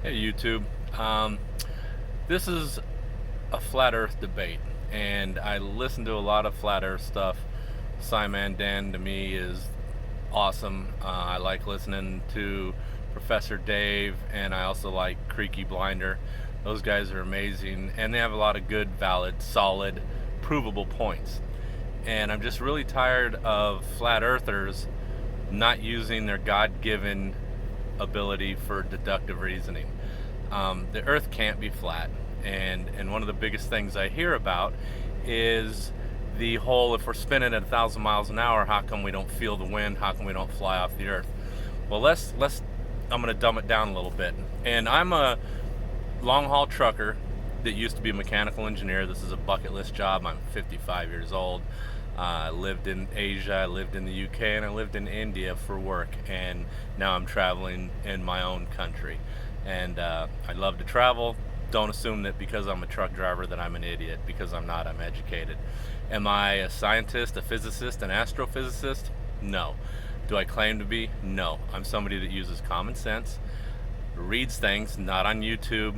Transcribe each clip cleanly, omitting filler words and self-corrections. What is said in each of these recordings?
Hey YouTube. Um, this is a flat earth debate, and I listen to a lot of flat earth stuff. Simon Dan to me is awesome. I like listening to Professor Dave, and I also like Creaky Blinder. Those guys are amazing, and they have a lot of good, valid, solid, provable points. And I'm just really tired of flat earthers not using their God given ability for deductive reasoning. The earth can't be flat. And one of the biggest things I hear about is the whole, if we're spinning at 1,000 miles an hour, how come we don't feel the wind? How come we don't fly off the earth? Well, I'm going to dumb it down a little bit. And I'm a long haul trucker that used to be a mechanical engineer. This is a bucket list job. I'm 55 years old. I lived in Asia, I lived in the UK, and I lived in India for work. And now I'm traveling in my own country. And I love to travel. Don't assume that because I'm a truck driver that I'm an idiot, because I'm not. I'm educated. Am I a scientist, a physicist, an astrophysicist? No. Do I claim to be? No. I'm somebody that uses common sense, reads things, not on YouTube,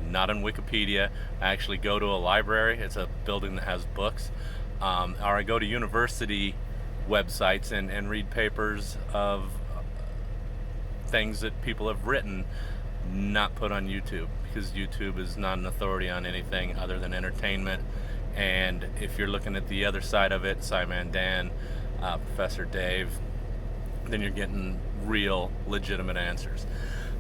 not on Wikipedia. I actually go to a library. It's a building that has books. Or I go to university websites and read papers of things that people have written, not put on YouTube, because YouTube is not an authority on anything other than entertainment. And if you're looking at the other side of it, Simon Dan, Professor Dave, then you're getting real, legitimate answers.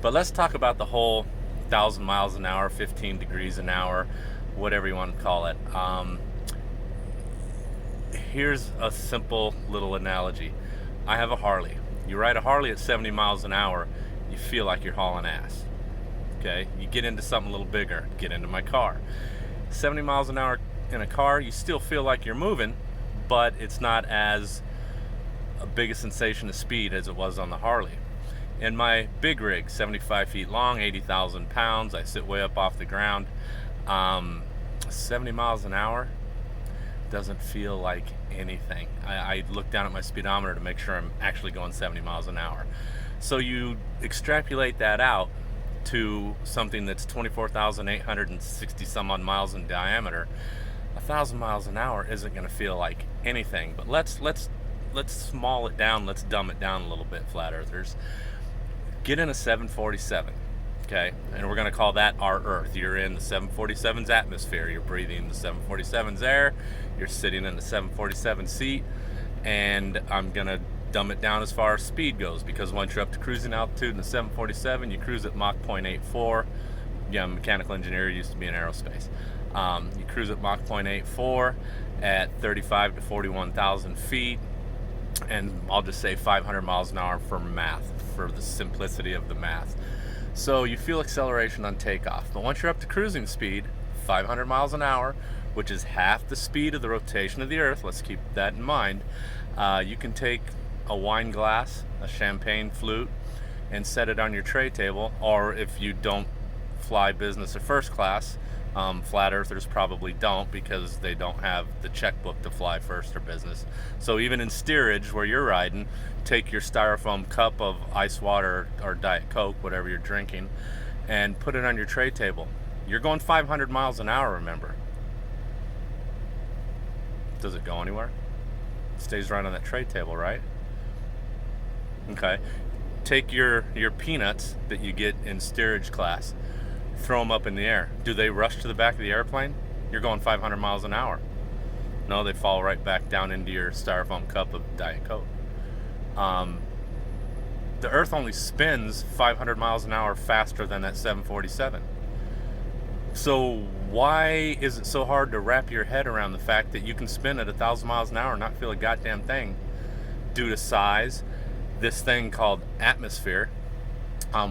But let's talk about the whole 1,000 miles an hour, 15 degrees an hour, whatever you want to call it. Here's a simple little analogy. I have a Harley. You ride a Harley at 70 miles an hour, you feel like you're hauling ass. Okay? You get into something a little bigger, get into my car. 70 miles an hour in a car, you still feel like you're moving, but it's not as a big a sensation of speed as it was on the Harley. In my big rig, 75 feet long, 80,000 pounds, I sit way up off the ground. 70 miles an hour doesn't feel like anything. I look down at my speedometer to make sure I'm actually going 70 miles an hour. So you extrapolate that out to something that's 24,860 some odd miles in diameter. 1,000 miles an hour isn't going to feel like anything. But let's small it down. Let's dumb it down a little bit, flat earthers. Get in a 747. Okay, and we're going to call that our Earth. You're in the 747's atmosphere. You're breathing the 747's air. You're sitting in the 747 seat, and I'm going to dumb it down as far as speed goes, because once you're up to cruising altitude in the 747, you cruise at Mach 0.84. Yeah, I'm a mechanical engineer, used to be in aerospace. You cruise at Mach 0.84 at 35 to 41,000 feet, and I'll just say 500 miles an hour for math, for the simplicity of the math. So you feel acceleration on takeoff, but once you're up to cruising speed, 500 miles an hour, which is half the speed of the rotation of the Earth, let's keep that in mind, you can take a wine glass, a champagne flute, and set it on your tray table. Or if you don't fly business or first class, flat earthers probably don't, because they don't have the checkbook to fly first or business. So even in steerage where you're riding, take your styrofoam cup of ice water or Diet Coke, whatever you're drinking, and put it on your tray table. You're going 500 miles an hour, remember. Does it go anywhere? It stays right on that tray table, right? Okay. Take your peanuts that you get in steerage class, throw them up in the air. Do they rush to the back of the airplane? You're going 500 miles an hour. No, they fall right back down into your styrofoam cup of Diet Coke. The Earth only spins 500 miles an hour faster than that 747. So why is it so hard to wrap your head around the fact that you can spin at 1,000 miles an hour and not feel a goddamn thing due to size? This thing called atmosphere,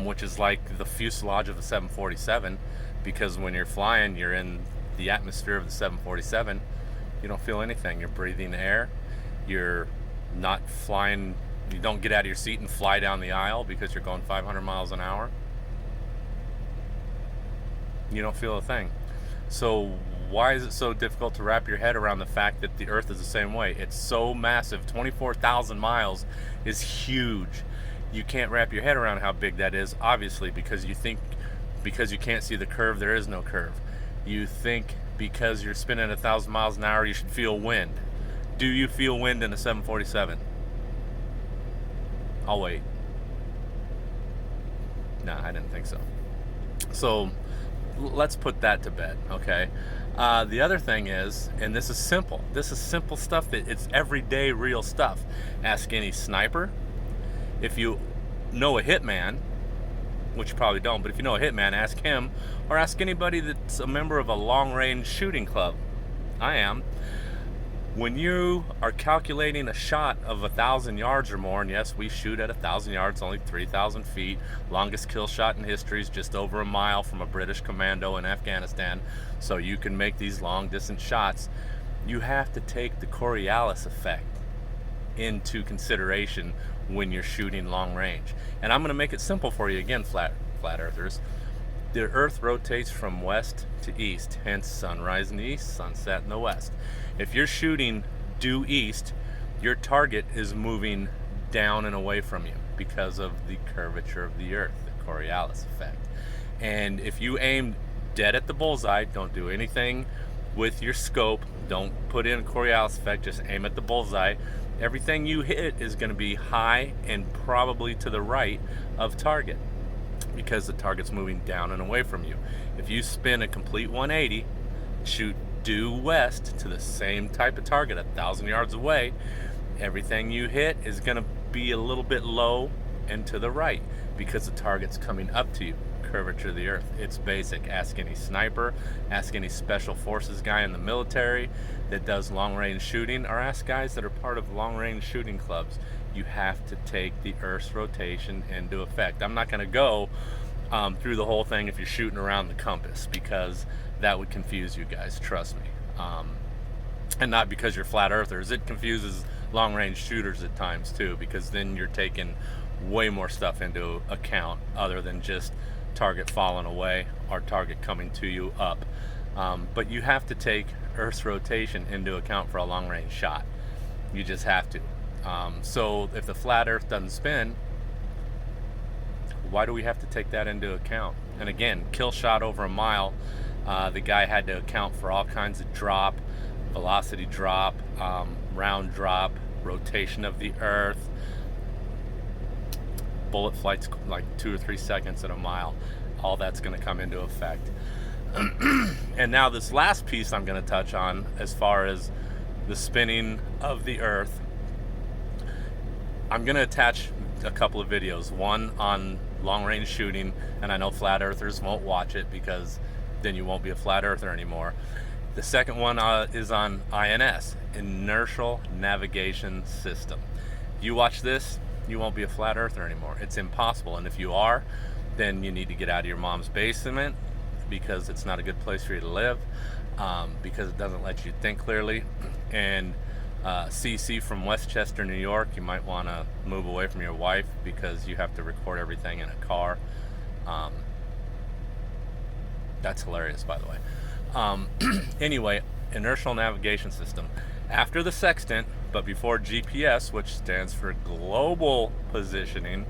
which is like the fuselage of the 747, because when you're flying, you're in the atmosphere of the 747. You don't feel anything. You're breathing air. You're not flying. You don't get out of your seat and fly down the aisle because you're going 500 miles an hour. You don't feel a thing. So why is it so difficult to wrap your head around the fact that the Earth is the same way? It's so massive. 24,000 miles is huge. You can't wrap your head around how big that is, obviously, because you think Because you can't see the curve, there is no curve. You think because you're spinning 1,000 miles an hour, you should feel wind. Do you feel wind in a 747? I'll wait. No, I didn't think so. So let's put that to bed, okay? The other thing is, and this is simple. This is simple stuff that it's everyday real stuff. Ask any sniper. If you know a hitman, which you probably don't, but if you know a hitman, ask him, or ask anybody that's a member of a long-range shooting club. I am. When you are calculating a shot of 1,000 yards or more, and yes, we shoot at 1,000 yards, only 3,000 feet. Longest kill shot in history is just over a mile from a British commando in Afghanistan. So you can make these long distance shots. You have to take the Coriolis effect into consideration when you're shooting long range. And I'm going to make it simple for you again, flat earthers. The earth rotates from west to east, hence sunrise in the east, sunset in the west. If you're shooting due east, your target is moving down and away from you because of the curvature of the earth, the Coriolis effect. And if you aim dead at the bullseye, don't do anything with your scope, don't put in a Coriolis effect, just aim at the bullseye. Everything you hit is going to be high and probably to the right of target because the target's moving down and away from you. If you spin a complete 180, shoot due west to the same type of target 1,000 yards away, everything you hit is going to be a little bit low and to the right because the target's coming up to you. Curvature of the earth. It's basic. Ask any sniper, ask any special forces guy in the military that does long range shooting, or ask guys that are part of long range shooting clubs. You have to take the earth's rotation into effect. I'm not going to go through the whole thing if you're shooting around the compass because that would confuse you guys, trust me. And not because you're flat earthers. It confuses long range shooters at times too, because then you're taking way more stuff into account other than just target falling away or target coming to you up. But you have to take Earth's rotation into account for a long range shot. You just have to. So if the flat Earth doesn't spin, why do we have to take that into account? And again, kill shot over a mile, the guy had to account for all kinds of drop, velocity drop, round drop, rotation of the Earth, bullet flights like 2 or 3 seconds at a mile. All that's going to come into effect. And now this last piece I'm going to touch on as far as the spinning of the Earth. I'm going to attach a couple of videos, one on long range shooting, and I know flat earthers won't watch it because then you won't be a flat earther anymore. The second one is on INS, Inertial Navigation System. You watch this, you won't be a flat earther anymore. It's impossible. And if you are, then you need to get out of your mom's basement because it's not a good place for you to live, because it doesn't let you think clearly. And CC from Westchester, New York, you might want to move away from your wife because you have to record everything in a car. That's hilarious, by the way. Anyway, Inertial Navigation System. After the sextant, but before GPS, which stands for global positioning,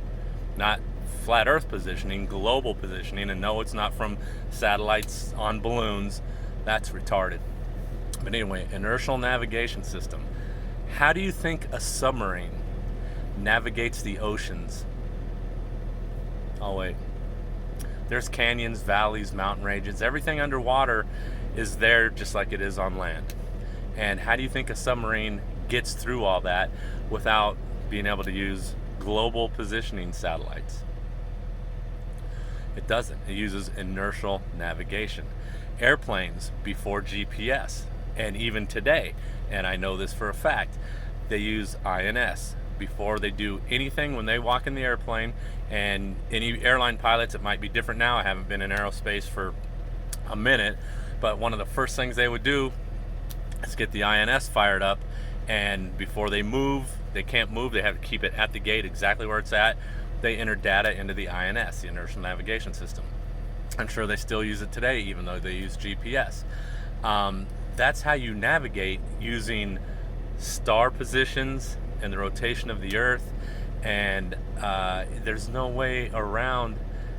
not flat earth positioning, global positioning. And no, it's not from satellites on balloons. That's retarded. But anyway, Inertial Navigation System. How do you think a submarine navigates the oceans? Oh wait, there's canyons, valleys, mountain ranges, everything underwater is there just like it is on land. And how do you think a submarine gets through all that without being able to use global positioning satellites? It doesn't. It uses inertial navigation. Airplanes before GPS, and even today, and I know this for a fact, they use INS before they do anything when they walk in the airplane. And any airline pilots, it might be different now, I haven't been in aerospace for a minute, but one of the first things they would do is get the INS fired up, and before they move, they can't move, they have to keep it at the gate exactly where it's at. They enter data into the INS, the Inertial Navigation System. I'm sure they still use it today, even though they use GPS. That's how you navigate, using star positions and the rotation of the Earth. And there's no way around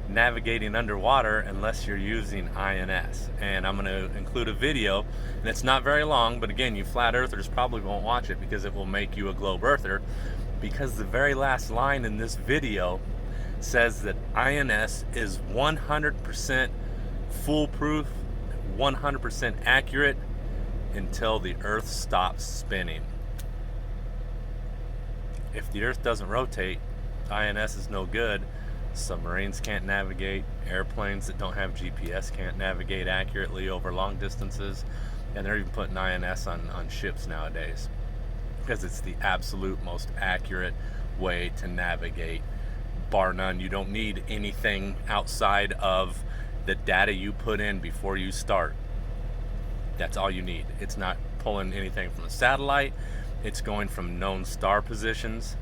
navigating underwater unless you're using INS. And I'm going to include a video, and it's not very long, but again, you flat earthers probably won't watch it because it will make you a globe earther, because the very last line in this video says that INS is 100% foolproof, 100% accurate until the earth stops spinning. If the earth doesn't rotate, INS is no good. Submarines can't navigate, airplanes that don't have GPS can't navigate accurately over long distances, and they're even putting INS on ships nowadays because it's the absolute most accurate way to navigate, bar none. You don't need anything outside of the data you put in before you start. That's all you need. It's not pulling anything from a satellite. It's going from known star positions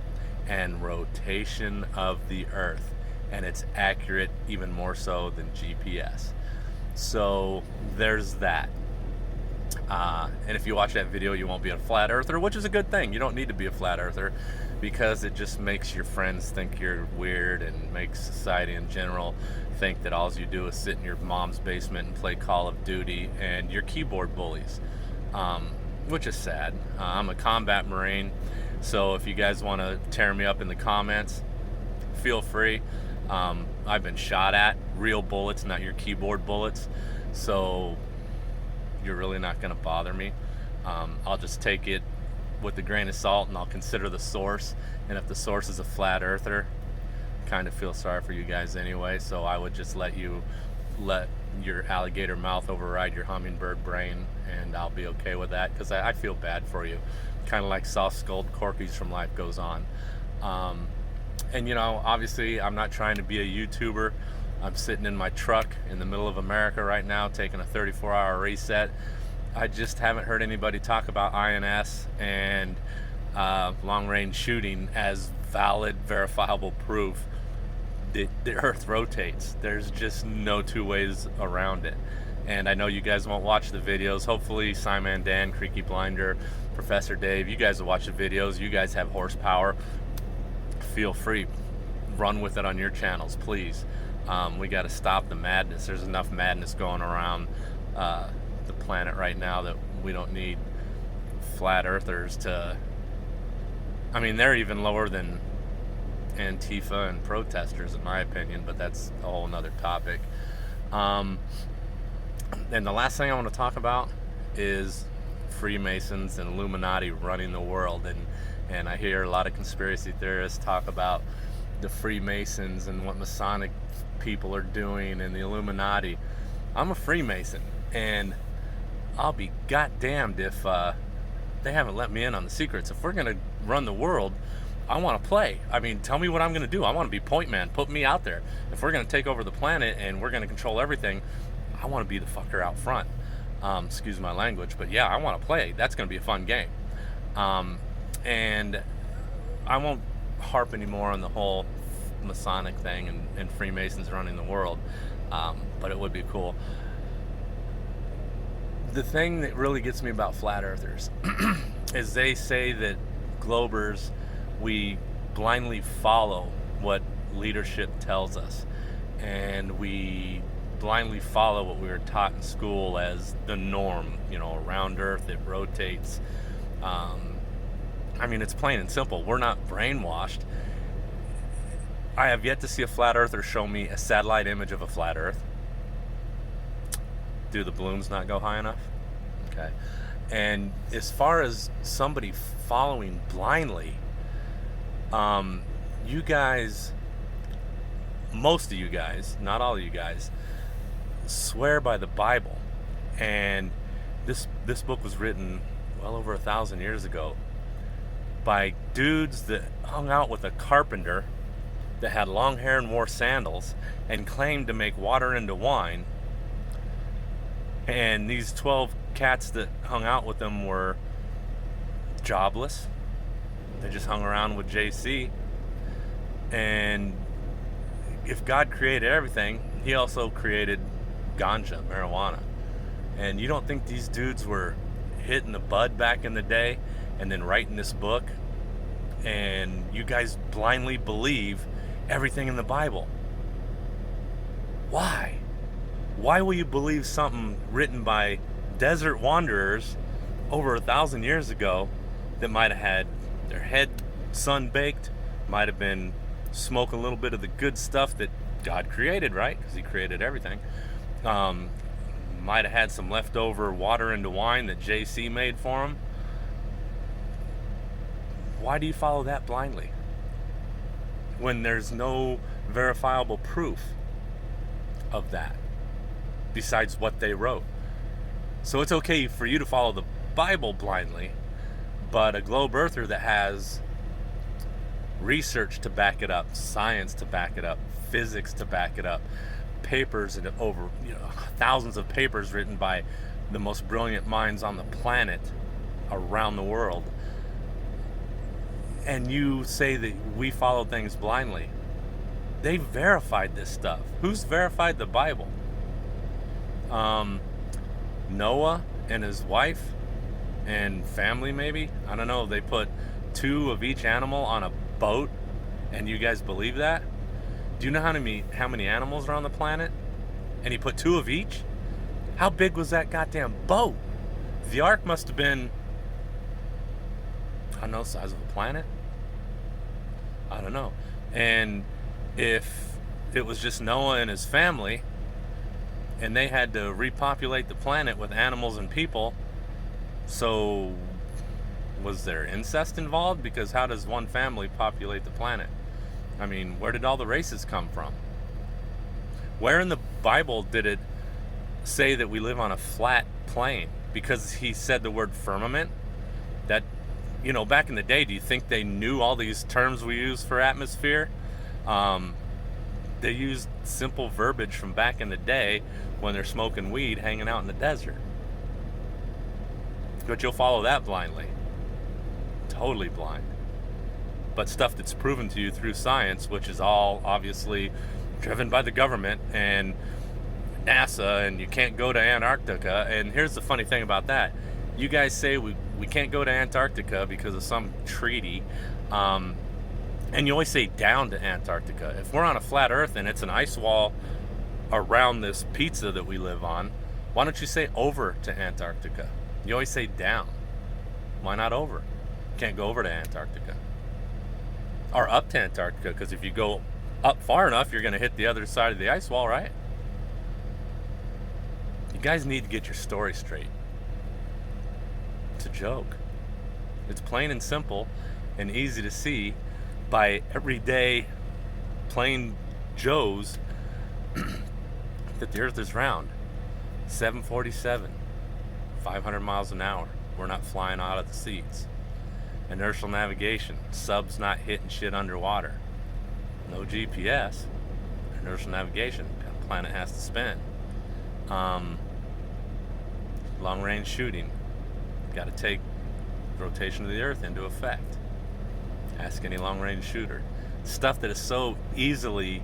and rotation of the earth, and it's accurate even more so than GPS. So there's that. And if you watch that video, you won't be a flat earther, which is a good thing. You don't need to be a flat earther, because it just makes your friends think you're weird and makes society in general think that all you do is sit in your mom's basement and play Call of Duty and you're keyboard bullies, which is sad. I'm a combat Marine, so if you guys want to tear me up in the comments, feel free. I've been shot at, real bullets, not your keyboard bullets, so you're really not going to bother me. I'll just take it with a grain of salt, and I'll consider the source, and if the source is a flat earther, kind of feel sorry for you guys anyway, so I would just let your alligator mouth override your hummingbird brain, and I'll be okay with that, because I feel bad for you, kind of like soft-skulled Corkies from Life Goes On. And you know, obviously I'm not trying to be a YouTuber. I'm sitting in my truck in the middle of America right now taking a 34-hour reset. I just haven't heard anybody talk about INS and long-range shooting as valid, verifiable proof that the earth rotates. There's just no two ways around it. And I know you guys won't watch the videos. Hopefully Simon Dan, Creaky Blinder, Professor Dave, you guys will watch the videos. You guys have horsepower. Feel free, run with it on your channels, please. We got to stop the madness. There's enough madness going around the planet right now that we don't need flat earthers to, I mean, they're even lower than Antifa and protesters in my opinion, but that's a whole nother topic. And the last thing I want to talk about is Freemasons and Illuminati running the world, and I hear a lot of conspiracy theorists talk about the Freemasons and what Masonic people are doing and the Illuminati. I'm a Freemason, and I'll be goddamned if they haven't let me in on the secrets. If we're gonna run the world, I want to play. I mean, tell me what I'm gonna do. I want to be point man. Put me out there. If we're gonna take over the planet and we're gonna control everything, I want to be the fucker out front. Excuse my language, but yeah, I want to play. That's gonna be a fun game. And I won't harp anymore on the whole Masonic thing and Freemasons running the world, but it would be cool. The thing that really gets me about flat earthers is they say that globers, we blindly follow what leadership tells us, and we blindly follow what we were taught in school as the norm. You know, around Earth it rotates. I mean, it's plain and simple. We're not brainwashed. I have yet to see a flat earther show me a satellite image of a flat Earth. Do the balloons not go high enough? Okay. And as far as somebody following blindly, you guys, most of you guys, not all of you guys, swear by the Bible. And this book was written well over 1,000 years ago by dudes that hung out with a carpenter that had long hair and wore sandals and claimed to make water into wine. And these 12 cats that hung out with them were jobless. They just hung around with JC. And if God created everything, he also created ganja, marijuana. And you don't think these dudes were hitting the bud back in the day and then writing this book, and you guys blindly believe everything in the Bible? Why? Why will you believe something written by desert wanderers over 1,000 years ago that might have had their head sun baked, might have been smoking a little bit of the good stuff that God created, right? Because He created everything. Um, might have had some leftover water into wine that JC made for them. Why do you follow that blindly when there's no verifiable proof of that besides what they wrote? So it's okay for you to follow the Bible blindly, but a globe earther that has research to back it up, science to back it up, physics to back it up, papers and over thousands of papers written by the most brilliant minds on the planet around the world, and you say that we follow things blindly. They verified this stuff. Who's verified the Bible? Noah and his wife and family, maybe. I don't know. They put 2 of each animal on a boat, and you guys believe that? Do you know how many animals are on the planet? And he put 2 of each? How big was that goddamn boat? The ark must have been, I don't know, the size of a planet? I don't know. And if it was just Noah and his family, and they had to repopulate the planet with animals and people, so was there incest involved? Because how does one family populate the planet? I mean, where did all the races come from? Where in the Bible did it say that we live on a flat plane? Because He said the word firmament. That, back in the day, do you think they knew all these terms we use for atmosphere? They used simple verbiage from back in the day when they're smoking weed, hanging out in the desert. But you'll follow that blindly. Totally blind. But stuff that's proven to you through science, which is all obviously driven by the government and NASA, and you can't go to Antarctica. And here's the funny thing about that. You guys say we can't go to Antarctica because of some treaty. And you always say down to Antarctica. If we're on a flat earth and it's an ice wall around this pizza that we live on, why don't you say over to Antarctica? You always say down. Why not over? Can't go over to Antarctica. Or up to Antarctica, because if you go up far enough, you're going to hit the other side of the ice wall, right? You guys need to get your story straight. It's a joke. It's plain and simple and easy to see by everyday plain Joes that the earth is round. 747, 500 miles an hour. We're not flying out of the seats. Inertial navigation, subs not hitting shit underwater. No GPS, inertial navigation, the planet has to spin. Long range shooting, got to take rotation of the earth into effect. Ask any long range shooter. Stuff that is so easily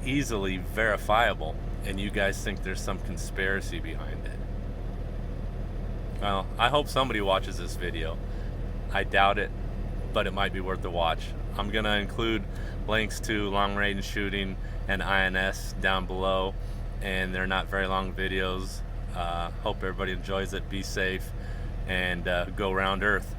verifiable, and you guys think there's some conspiracy behind it. Well, I hope somebody watches this video. I doubt it, but it might be worth the watch. I'm going to include links to long range shooting and INS down below, and they're not very long videos. Hope everybody enjoys it. Be safe and go around Earth.